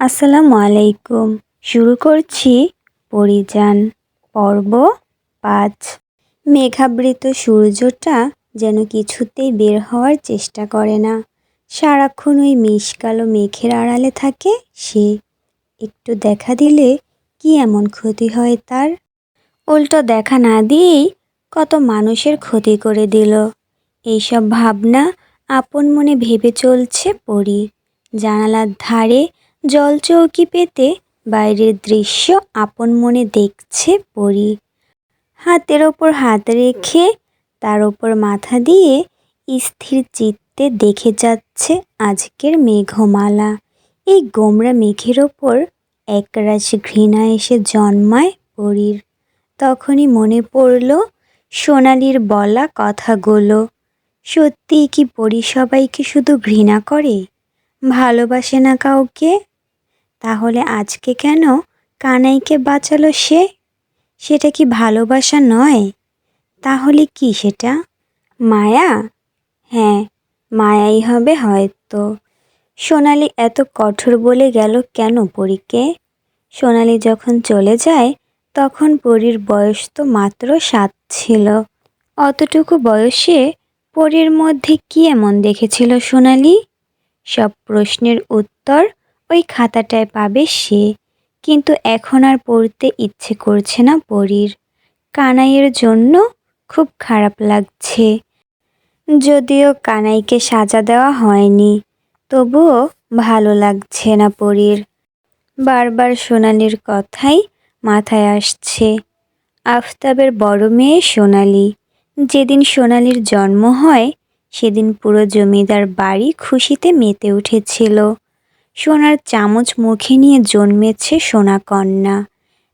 আসসালামু আলাইকুম। শুরু করছি পরিযান পর্ব ৫। মেঘাবৃত সূর্যটা যেন কিছুতেই বের হওয়ার চেষ্টা করে না। সারাক্ষণ ওই মিশকালো মেঘের আড়ালে থাকে সে। একটু দেখা দিলে কি এমন ক্ষতি হয় তার? উল্টো দেখা না দিয়েই কত মানুষের ক্ষতি করে দিল। এইসব ভাবনা আপন মনে ভেবে চলছে পরি। জানালার ধারে জলচৌকি পেতে বাইরের দৃশ্য আপন মনে দেখছে পরি। হাতের ওপর হাত রেখে তার ওপর মাথা দিয়ে স্থির চিত্তে দেখে যাচ্ছে আজকের মেঘমালা। এই গোমরা মেঘের ওপর একরাশ ঘৃণা এসে জন্মায় পরির। তখনই মনে পড়ল সোনালির বলা কথাগুলো। সত্যিই কি পরি সবাইকে শুধু ঘৃণা করে, ভালোবাসে না কাউকে? তাহলে আজকে কেন কানাইকে বাঁচালো সে? সেটা কি ভালোবাসা নয়? তাহলে কি সেটা? মায়া? হ্যাঁ, মায়াই হবে হয়তো। সোনালি এত কঠোর বলে গেল কেন পরীকে? সোনালি যখন চলে যায় তখন পরীর বয়স তো মাত্র ৭ ছিল। অতটুকু বয়সে পরীর মধ্যে কি এমন দেখেছিল সোনালি? সব প্রশ্নের উত্তর ওই খাতাটায় পাবে সে। কিন্তু এখন আর পড়তে ইচ্ছে করছে না পরীর। কানাইয়ের জন্য খুব খারাপ লাগছে। যদিও কানাইকে সাজা দেওয়া হয়নি, তবুও ভালো লাগছে না পরীর। বারবার সোনালির কথাই মাথায় আসছে। আফতাবের বড় মেয়ে সোনালি। যেদিন সোনালির জন্ম হয় সেদিন পুরো জমিদার বাড়ি খুশিতে মেতে উঠেছিল। সোনার চামচ মুখে নিয়ে জন্মেছে সোনাকন্যা।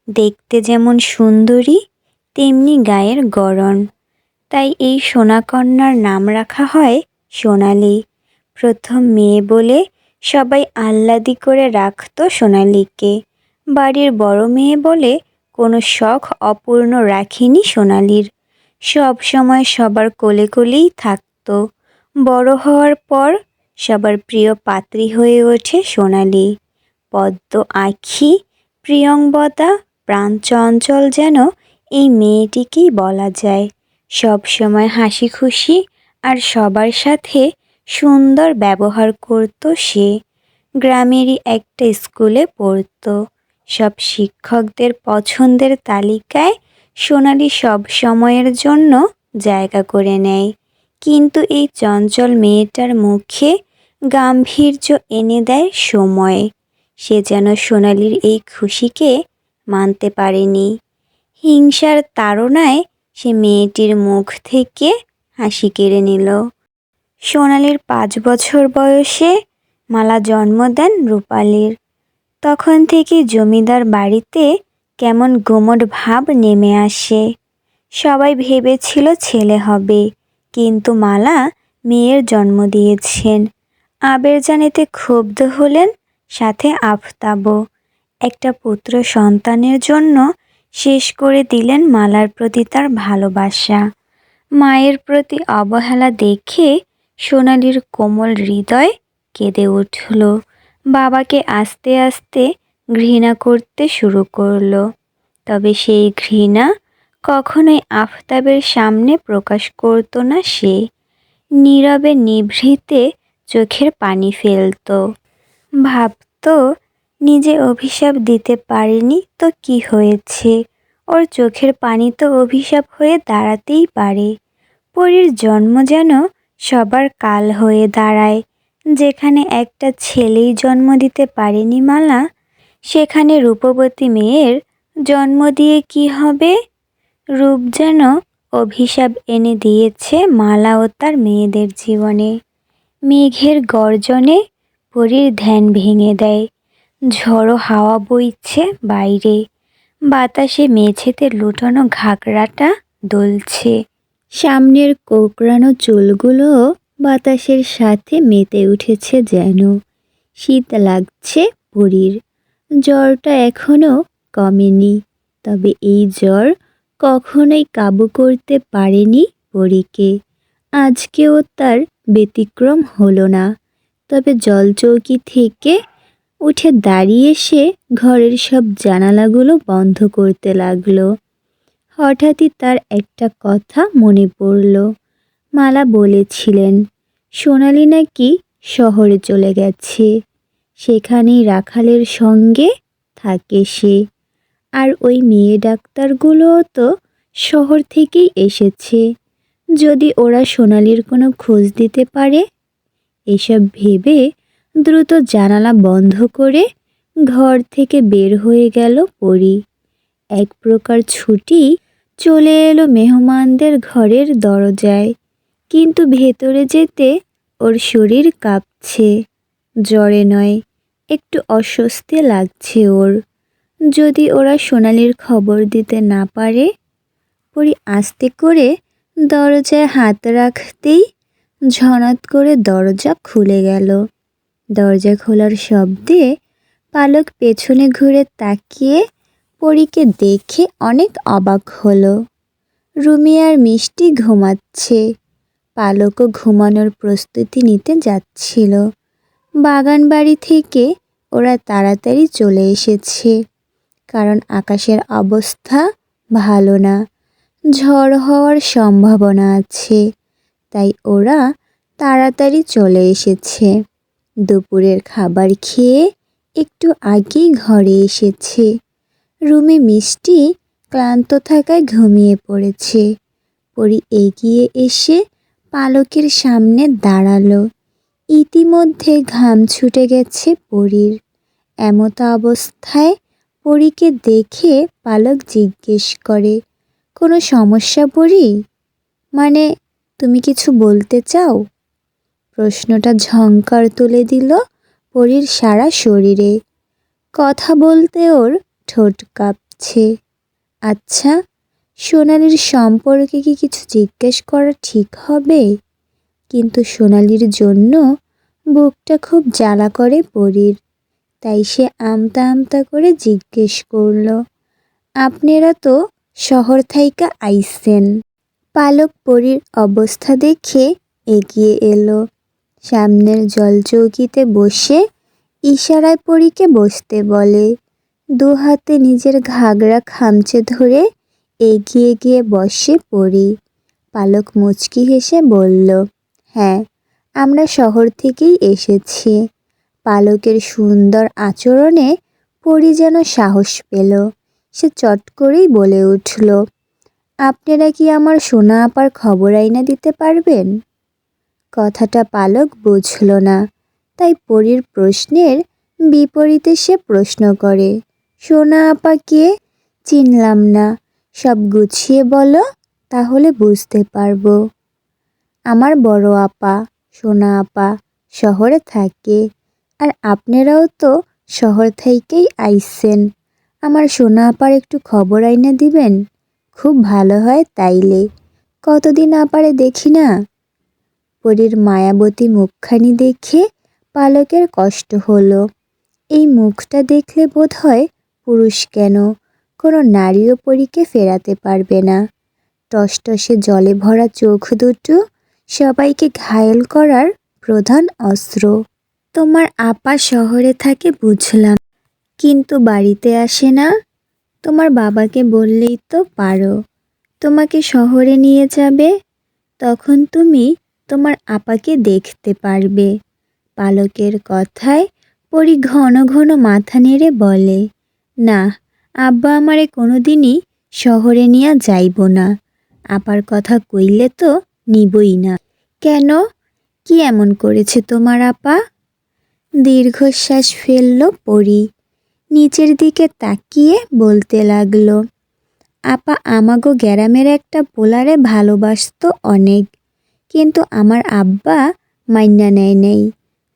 দেখতে যেমন সুন্দরী তেমনি গায়ের গড়ন। তাই এই সোনাকন্যার নাম রাখা হয় সোনালি। প্রথম মেয়ে বলে সবাই আহ্লাদি করে রাখত সোনালিকে। বাড়ির বড় মেয়ে বলে কোনো শখ অপূর্ণ রাখেনি সোনালির। সব সময় সবার কোলে কোলেই থাকতো। বড় হওয়ার পর সবার প্রিয় পাত্রী হয়ে ওঠে সোনালি। পদ্ম আঁখি, প্রিয়ংবদা, প্রাণ চঞ্চল যেন এই মেয়েটিকেই বলা যায়। সব সময় হাসি খুশি আর সবার সাথে সুন্দর ব্যবহার করত সে। গ্রামেরই একটা স্কুলে পড়তো। সব শিক্ষকদের পছন্দের তালিকায় সোনালি সব সময়ের জন্য জায়গা করে নেয়। কিন্তু এই চঞ্চল মেয়েটার মুখে গাম্ভীর্য এনে দেয় সময়। সে যেন সোনালির এই খুশিকে মানতে পারেনি। হিংসার তাড়নায় সে মেয়েটির মুখ থেকে হাসি কেড়ে নিল। সোনালির ৫ বছর বয়সে মালা জন্ম দেন রূপালীর। তখন থেকে জমিদার বাড়িতে কেমন গুমোট ভাব নেমে আসে। সবাই ভেবেছিল ছেলে হবে, কিন্তু মালা মেয়ের জন্ম দিয়েছেন। আবেরজান এতে ক্ষুব্ধ হলেন, সাথে আফতাবও। একটা পুত্র সন্তানের জন্য শেষ করে দিলেন মালার প্রতি তার ভালোবাসা। মায়ের প্রতি অবহেলা দেখে সোনালির কোমল হৃদয় কেঁদে উঠল। বাবাকে আস্তে আস্তে ঘৃণা করতে শুরু করলো। তবে সেই ঘৃণা কখনোই আফতাবের সামনে প্রকাশ করত না সে। নীরবে নিভৃতে চোখের পানি ফেলত। ভাবত নিজে অভিশাপ দিতে পারেনি তো কি হয়েছে, ওর চোখের পানি তো অভিশাপ হয়ে দাঁড়াতেই পারে। পরীর জন্ম যেন সবার কাল হয়ে দাঁড়ায়। যেখানে একটা ছেলেই জন্ম দিতে পারেনি মালা, সেখানে রূপবতী মেয়ের জন্ম দিয়ে কি হবে? রূপ যেন অভিশাপ এনে দিয়েছে মালা ও তার মেয়েদের জীবনে। মেঘের গর্জনে পরীর ধ্যান ভেঙে দেয়। ঝড়ো হাওয়া বইছে বাইরে। বাতাসে মেঝেতে লুটানো ঘাগরাটা দুলছে। সামনের কোঁকড়ানো চুলগুলোও বাতাসের সাথে মেতে উঠেছে যেন। শীত লাগছে পরীর। জ্বরটা এখনো কমেনি, তবে এই জ্বর কখনোই কাবু করতে পারেনি পরীকে। আজকেও তার ব্যতিক্রম হলো না। তবে জলচৌকি থেকে উঠে দাঁড়িয়ে সে ঘরের সব জানালাগুলো বন্ধ করতে লাগলো। হঠাৎই তার একটা কথা মনে পড়ল। মালা বলেছিলেন সোনালি নাকি শহরে চলে গেছে, সেখানেই রাখালের সঙ্গে থাকে সে। আর ওই মেয়ে ডাক্তারগুলোও তো শহর থেকেই এসেছে, যদি ওরা সোনালির কোনো খোঁজ দিতে পারে। এসব ভেবে দ্রুত জানালা বন্ধ করে ঘর থেকে বের হয়ে গেল পরী। এক প্রকার ছুটি চলে এলো মেহমানদের ঘরের দরজায়, কিন্তু ভেতরে যেতে ওর শরীর কাঁপছে। জ্বরে নয়, একটু অস্বস্তি লাগছে ওর। যদি ওরা সোনালির খবর দিতে না পারে। পরী আস্তে করে দরজায় হাত রাখতেই ঝনৎ করে দরজা খুলে গেল। দরজা খোলার শব্দে পালক পেছনে ঘুরে তাকিয়ে পরীকে দেখে অনেক অবাক হলো। রুমি আর মিষ্টি ঘুমাচ্ছে, পালকও ঘুমানোর প্রস্তুতি নিতে যাচ্ছিল। বাগান বাড়ি থেকে ওরা তাড়াতাড়ি চলে এসেছে, কারণ আকাশের অবস্থা ভালো না, ঝড় হওয়ার সম্ভাবনা আছে। তাই ওরা তাড়াতাড়ি চলে এসেছে। দুপুরের খাবার খেয়ে একটু আগেই ঘরে এসেছে। রুমি মিষ্টি ক্লান্ত থাকায় ঘুমিয়ে পড়েছে। পরী এগিয়ে এসে পালকের সামনে দাঁড়ালো। ইতিমধ্যে ঘাম ছুটে গেছে পরীর। এমতো অবস্থায় পরীকে দেখে পালক জিজ্ঞেস করে, কোনো সমস্যা পরী? মানে, তুমি কিছু বলতে চাও? প্রশ্নটা ঝংকার তুলে দিল পরীর সারা শরীরে। কথা বলতে ওর ঠোঁট কাঁপছে। আচ্ছা, সোনালির সম্পর্কে কি কিছু জিজ্ঞেস করা ঠিক হবে? কিন্তু সোনালির জন্য বুকটা খুব জ্বালা করে পরীর। তাই সে আমতা আমতা করে জিজ্ঞেস করল, আপনারা তো শহর থাইকা আইসেন। পালক পরীর অবস্থা দেখে এগিয়ে এলো। সামনের জলচৌকিতে বসে ইশারায় পরীকে বসতে বলে। দু হাতে নিজের ঘাগরা খামচে ধরে এগিয়ে গিয়ে বসে পরী। পালক মুচকি হেসে বলল, হ্যাঁ, আমরা শহর থেকেই এসেছি। পালকের সুন্দর আচরণে পরী যেন সাহস পেল। সে চট করেই বলে উঠল, আপনারা কি আমার সোনা আপার খবর আইনা দিতে পারবেন? কথাটা পালক বুঝল না, তাই পরীর প্রশ্নের বিপরীতে সে প্রশ্ন করে, সোনা আপা কে? চিনলাম না, সব গুছিয়ে বলো, তাহলে বুঝতে পারবো। আমার বড় আপা, সোনা আপা, শহরে থাকে। আর আপনারাও তো শহর থেকেই আইসেন। আমার সোনা আপার একটু খবর আইনা দিবেন? খুব ভালো হয় তাইলে, কতদিন আপারে দেখি না। পরীর মায়াবতী মুখখানি দেখে পালকের কষ্ট হলো। এই মুখটা দেখলে বোধ হয় পুরুষ কেন, কোনো নারীও পরীকে ফেরাতে পারবে না। টসটসে জলে ভরা চোখ দুটো সবাইকে ঘায়েল করার প্রধান অস্ত্র। তোমার আপা শহরে থাকে বুঝলাম, কিন্তু বাড়িতে আসে না? তোমার বাবাকে বললেই তো পারো, তোমাকে শহরে নিয়ে যাবে। তখন তুমি তোমার আপাকে দেখতে পারবে। পালকের কথায় পরী ঘন ঘন মাথা নেড়ে বলে, না, আব্বা আমারে কোনোদিনই শহরে নিয়ে যাইব না। আপার কথা কইলে তো নিবই না। কেন, কি এমন করেছে তোমার আপা? দীর্ঘশ্বাস ফেলল পরী। নিচের দিকে তাকিয়ে বলতে লাগলো, আপা আমাগো গ্যারামের একটা পোলারে ভালোবাসতো অনেক, কিন্তু আমার আব্বা মাইন্না নেয় নেই।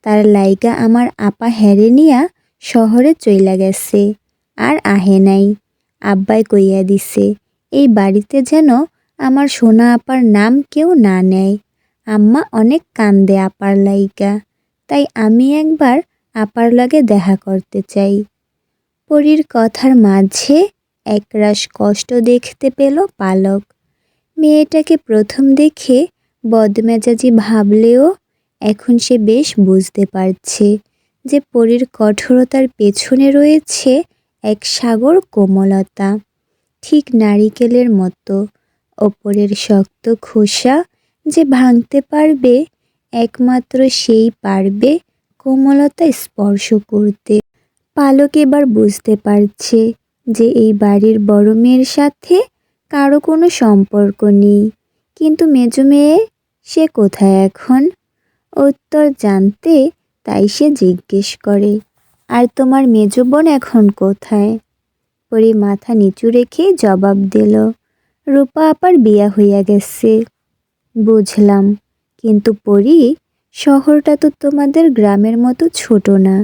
তার লাইগা আমার আপা হেরে নিয়া শহরে চইলা গেছে, আর আহে নাই। আব্বাই কইয়া দিছে এই বাড়িতে যেন আমার সোনা আপার নাম কেউ না নেয়। আম্মা অনেক কান্দে আপার লাইগা, তাই আমি একবার আপার লগে দেখা করতে চাই। পরীর কথার মাঝে একরাশ কষ্ট দেখতে পেল পালক। মেয়েটাকে প্রথম দেখে বদমেজাজি ভাবলেও এখন সে বেশ বুঝতে পারছে যে পরীর কঠোরতার পেছনে রয়েছে এক সাগর কোমলতা, ঠিক নারিকেলের মতো। ওপরের শক্ত খোসা যে ভাঙতে পারবে, একমাত্র সেই পারবে কোমলতা স্পর্শ করতে। পালক এবার বুঝতে পারছে যে এই বাড়ির বড় মেয়ের সাথে কারো কোনো সম্পর্ক নেই। কিন্তু মেজো মেয়ে, সে কোথায় এখন? উত্তর জানতে তাই সে জিজ্ঞেস করে, আর তোমার মেজো বোন এখন কোথায়? পরি মাথা নিচু রেখে জবাব দিল, রূপা আপার বিয়া হইয়া গেছে। বুঝলাম, কিন্তু পরি, শহরটা তো তোমাদের গ্রামের মতো ছোট না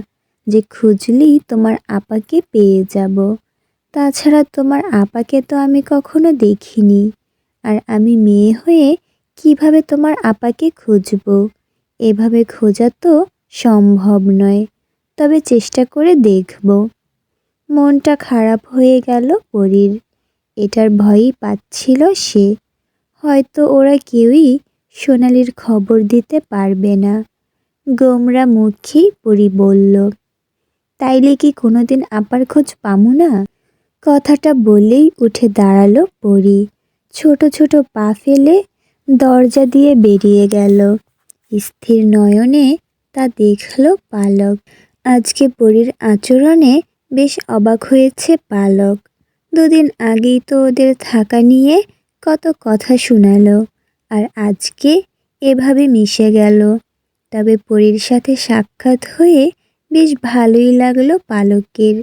যে খুঁজলেই তোমার আপাকে পেয়ে যাব। তাছাড়া তোমার আপাকে তো আমি কখনো দেখিনি, আর আমি মেয়ে হয়ে কিভাবে তোমার আপাকে খুঁজব? এভাবে খোঁজা তো সম্ভব নয়, তবে চেষ্টা করে দেখব। মনটা খারাপ হয়ে গেল পরীর। এটার ভয়ই পাচ্ছিল সে, হয়তো ওরা কেউই সোনালির খবর দিতে পারবে না। গোমরা মুখেই পরি বলল, তাইলে কি কোনোদিন আপার খোঁজ পামু না? কথাটা বলেই উঠে দাঁড়ালো পরি। ছোট ছোট পা ফেলে দরজা দিয়ে বেরিয়ে গেল। স্থির নয়নে তা দেখল পালক। আজকে পরীর আচরণে বেশ অবাক হয়েছে পালক। দুদিন আগেই তো ওদের থাকা নিয়ে কত কথা শোনালো, আর আজকে এভাবে মিশে গেল। তবে পরীর সাথে সাক্ষাৎ হয়ে বেশ ভালোই লাগলো পালকের।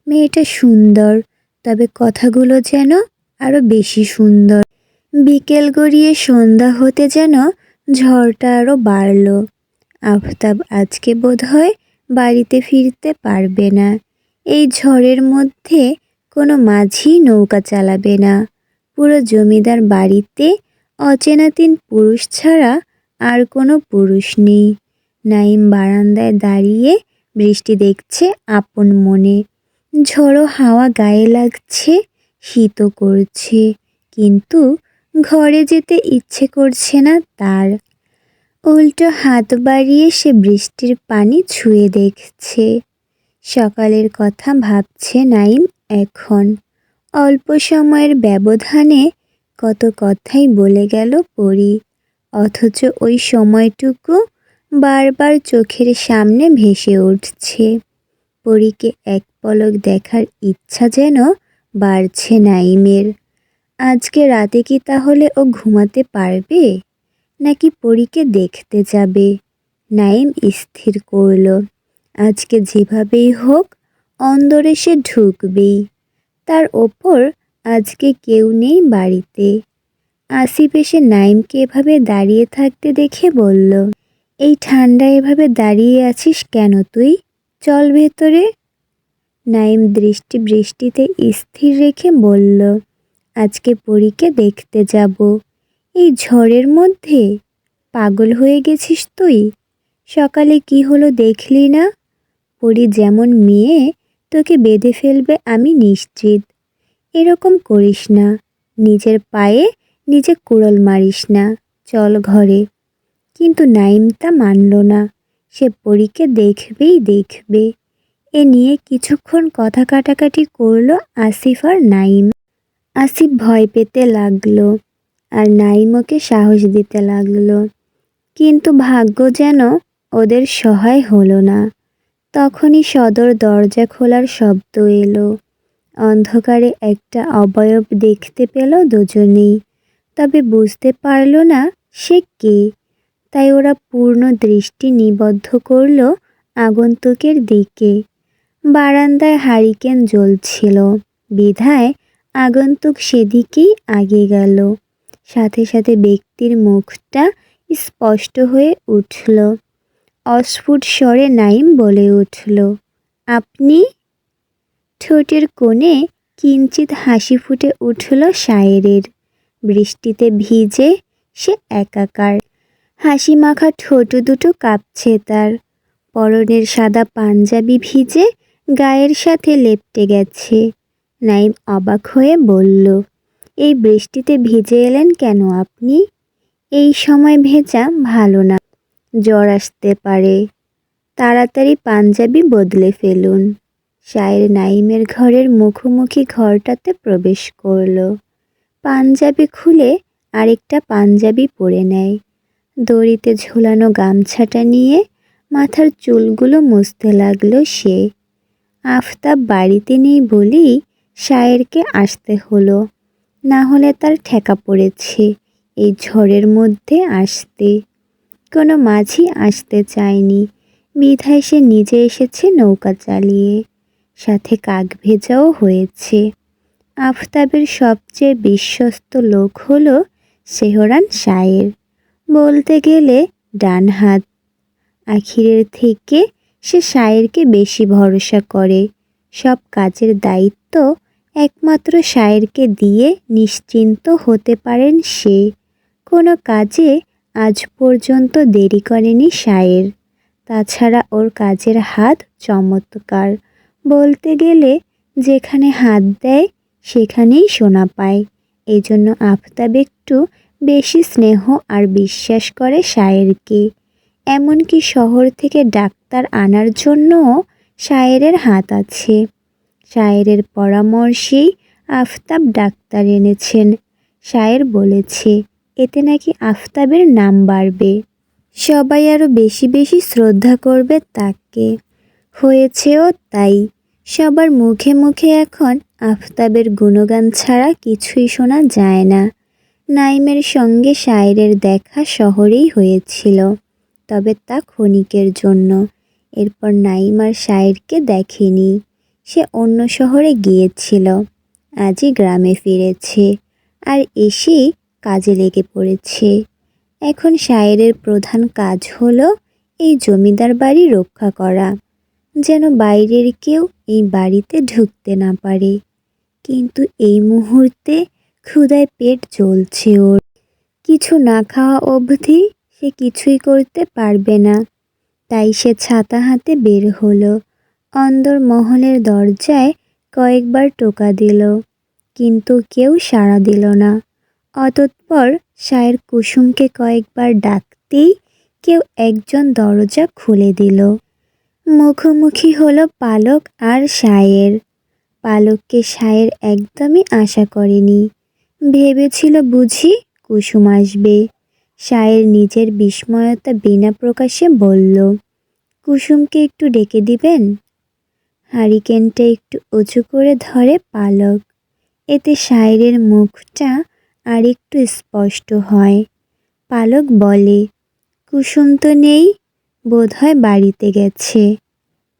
মেয়েটা সুন্দর, তবে কথাগুলো যেন আরো বেশি সুন্দর। বিকেল গড়িয়ে সন্ধ্যা হতে যেন ঝড়টা আরো বাড়ল। আফতাব আজকে বোধহয় বাড়িতে ফিরতে পারবে না। এই ঝড়ের মধ্যে কোনো মাঝি নৌকা চালাবে না। পুরো জমিদার বাড়িতে অচেনা 3 পুরুষ ছাড়া আর কোনো পুরুষ নেই। নাইম বারান্দায় দাঁড়িয়ে বৃষ্টি দেখছে আপন মনে। ঝড়ো হাওয়া গায়ে লাগছে, শীতও করছে, কিন্তু ঘরে যেতে ইচ্ছে করছে না তার। উল্টো হাত বাড়িয়ে সে বৃষ্টির পানি ছুঁয়ে দেখছে। সকালের কথা ভাবছে নাইম এখন। অল্প সময়ের ব্যবধানে কত কথাই বলে গেল পরি, অথচ ওই সময়টুকু বারবার চোখের সামনে ভেসে উঠছে। পরীকে এক পলক দেখার ইচ্ছা যেন বাড়ছে নাইমের। আজকে রাতে কি তাহলে ও ঘুমাতে পারবে, নাকি পরীকে দেখতে যাবে? নাইম স্থির করল, আজকে যেভাবেই হোক অন্দরে সে ঢুকবেই। তার ওপর আজকে কেউ নেই বাড়িতে। আসিফ এসে নাইমকে এভাবে দাঁড়িয়ে থাকতে দেখে বলল, এই ঠান্ডায় এভাবে দাঁড়িয়ে আছিস কেন তুই? চল ভেতরে। নাইম দৃষ্টি বৃষ্টিতে স্থির রেখে বলল, আজকে পরীকে দেখতে যাব। এই ঝড়ের মধ্যে? পাগল হয়ে গেছিস তুই? সকালে কি হলো দেখলি না? পরী যেমন মেয়ে, তোকে বেঁধে ফেলবে আমি নিশ্চিত। এরকম করিস না, নিজের পায়ে নিজে কুড়াল মারিস না, চল ঘরে। কিন্তু নাইম তা মানল না। সে পরীকে দেখবেই দেখবে। এ নিয়ে কিছুক্ষণ কথা কাটাকাটি করলো আসিফ আর নাইম। আসিফ ভয় পেতে লাগলো, আর নাইম ওকে সাহস দিতে লাগলো। কিন্তু ভাগ্য যেন ওদের সহায় হলো না। তখনই সদর দরজা খোলার শব্দ এলো। অন্ধকারে একটা অবয়ব দেখতে পেল দুজনেই, তবে বুঝতে পারল না সে কে। তাই ওরা পূর্ণ দৃষ্টি নিবদ্ধ করল আগন্তুকের দিকে। বারান্দায় হারিকেন জ্বলছিল, বিধায় আগন্তুক সেদিকেই আগে গেল। সাথে সাথে ব্যক্তির মুখটা স্পষ্ট হয়ে উঠল। অস্ফুট স্বরে নাইম বলে উঠল, আপনি? ঠোঁটের কোণে কিঞ্চিত হাসি ফুটে উঠল শায়েরের। বৃষ্টিতে ভিজে সে একাকার। হাসি মাখা ঠোঁট দুটো কাঁপছে তার। পরনের সাদা পাঞ্জাবি ভিজে গায়ের সাথে লেপ্টে গেছে। নাইম অবাক হয়ে বলল, এই বৃষ্টিতে ভিজে এলেন কেন আপনি? এই সময় ভেজা ভালো না, জ্বর আসতে পারে। তাড়াতাড়ি পাঞ্জাবি বদলে ফেলুন। শায়ের নাইমের ঘরের মুখোমুখি ঘরটাতে প্রবেশ করল। পাঞ্জাবি খুলে আরেকটা পাঞ্জাবি পরে নেয়। দড়িতে ঝোলানো গামছাটা নিয়ে মাথার চুলগুলো মুছতে লাগলো সে। আফতাব বাড়িতে নেই বলেই শায়েরকে আসতে হলো, না হলে তার ঠেকা পড়েছে এই ঝড়ের মধ্যে আসতে। কোনো মাঝি আসতে চায়নি, বিধায় সে নিজে এসেছে নৌকা চালিয়ে, সাথে কাক ভেজাও হয়েছে। আফতাবের সবচেয়ে বিশ্বস্ত লোক হলো সেহরান শায়ের, বলতে গেলে ডান হাত। আখিরের থেকে সে শায়েরকে বেশি ভরসা করে। সব কাজের দায়িত্ব একমাত্র শায়েরকে দিয়ে নিশ্চিন্ত হতে পারেন সে। কোনো কাজে আজ পর্যন্ত দেরি করেনি শায়ের। তাছাড়া ওর কাজের হাত চমৎকার, বলতে গেলে যেখানে হাত দেয় সেখানেই সোনা পায়। এই জন্য আফতাব একটু বেশি স্নেহ আর বিশ্বাস করে শায়েরকে। এমনকি শহর থেকে ডাক্তার আনার জন্যও শায়েরের হাত আছে। শায়েরের পরামর্শেই আফতাব ডাক্তার এনেছেন। শায়ের বলেছে এতে নাকি আফতাবের নাম বাড়বে, সবাই আরও বেশি বেশি শ্রদ্ধা করবে তাকে। হয়েছেও তাই। সবার মুখে মুখে এখন আফতাবের গুণগান ছাড়া কিছুই শোনা যায় না। নাইমের সঙ্গে শায়েরের দেখা শহরেই হয়েছিল, তবে তা ক্ষণিকের জন্য। এরপর নাইম আর শায়েরকে দেখেনি, সে অন্য শহরে গিয়েছিল। আজই গ্রামে ফিরেছে, আর এসেই কাজে লেগে পড়েছে। এখন শায়েরের প্রধান কাজ হলো এই জমিদার বাড়ি রক্ষা করা, যেন বাইরের কেউ এই বাড়িতে ঢুকতে না পারে। কিন্তু এই মুহূর্তে ক্ষুধায় পেট জ্বলছে ওর। কিছু না খাওয়া অবধি সে কিছুই করতে পারবে না। তাই সে ছাতা হাতে বের হলো। অন্দরমহলের দরজায় কয়েকবার টোকা দিল, কিন্তু কেউ সাড়া দিল না। অতঃপর শায়ের কুসুমকে কয়েকবার ডাকতেই কেউ একজন দরজা খুলে দিল। মুখোমুখি হলো পালক আর শায়ের। পালককে শায়ের একদমই আশা করেনি, ভেবেছিল বুঝি কুসুম আসবে। শায়ের নিজের বিস্ময়তা বিনা প্রকাশে বলল, কুসুমকে একটু ডেকে দিবেন। হারিকেনটা একটু উঁচু করে ধরে পালক, এতে শায়েরের মুখটা আর একটু স্পষ্ট হয়। পালক বলে, কুসুম তো নেই, বোধহয় বাড়িতে গেছে।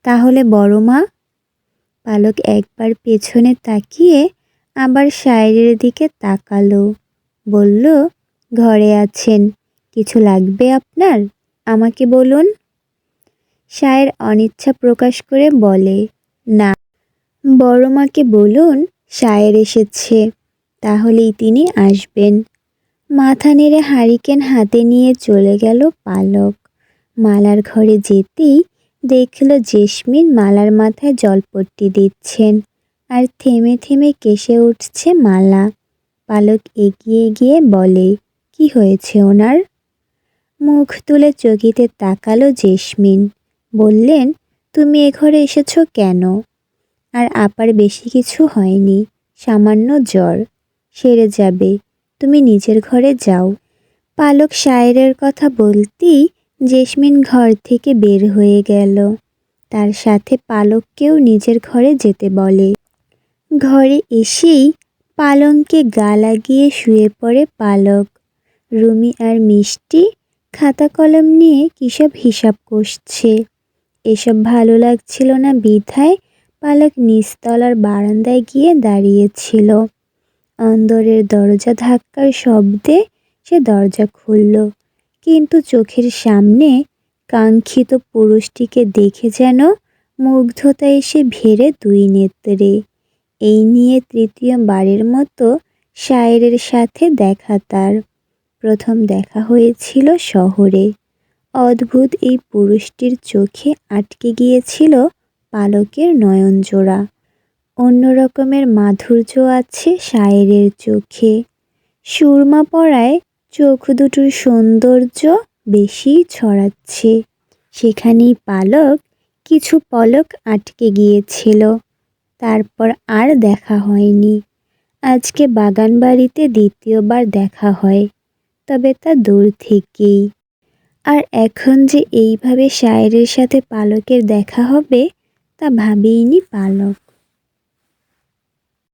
তাহলে বড় মা? পালক একবার পেছনে তাকিয়ে আবার শায়েরের দিকে তাকালো, বলল, ঘরে আছেন। কিছু লাগবে আপনার? আমাকে বলুন। শায়ের অনিচ্ছা প্রকাশ করে বলে, না, বড় মাকে বলুন শায়ের এসেছে, তাহলেই তিনি আসবেন। মাথা নেড়ে হারিকেন হাতে নিয়ে চলে গেল পালক। মালার ঘরে যেতেই দেখল জেসমিন মালার মাথায় জলপট্টি দিচ্ছেন, আর থেমে থেমে কেসে উঠছে মালা। পালক এগিয়ে গিয়ে বলে, কি হয়েছে ওনার? মুখ তুলে চকিতে তাকালো জেসমিন, বললেন, তুমি এ ঘরে এসেছো কেন? আর আপার বেশি কিছু হয়নি, সামান্য জ্বর, সেরে যাবে, তুমি নিজের ঘরে যাও। পালক শায়েরের কথা বলতেই জেসমিন ঘর থেকে বের হয়ে গেল। তার সাথে পালককেও নিজের ঘরে যেতে বলে। ঘরে এসেই পালঙ্কে গা লাগিয়ে শুয়ে পড়ে পালক। রুমি আর মিষ্টি খাতা কলম নিয়ে কিসব হিসাব কষছে। এসব ভালো লাগছিল না বিধায় পালক নিচতলার বারান্দায় গিয়ে দাঁড়িয়েছিল। অন্দরের দরজা ধাক্কার শব্দে সে দরজা খুলল, কিন্তু চোখের সামনে কাঙ্ক্ষিত পুরুষটিকে দেখে যেন মুগ্ধতা এসে ভেড়ে দুই নেত্রে। এই নিয়ে তৃতীয়বারের মতো শায়েরের সাথে দেখা তার। প্রথম দেখা হয়েছিল শহরে। অদ্ভুত এই পুরুষটির চোখে আটকে গিয়েছিল পালকের নয়নজোড়া। অন্য রকমের মাধুর্য আছে শায়েরের চোখে। সুরমা পরায় চোখ দুটোর সৌন্দর্য বেশি ছড়াচ্ছে। সেখানেই পালক কিছু পলক আটকে গিয়েছিল। তারপর আর দেখা হয়নি। আজকে বাগানবাড়িতে দ্বিতীয়বার দেখা হয়, তবে তা দূর থেকেই। আর এখন যে এইভাবে শায়েরের সাথে পালকের দেখা হবে তা ভাবেইনি পালক।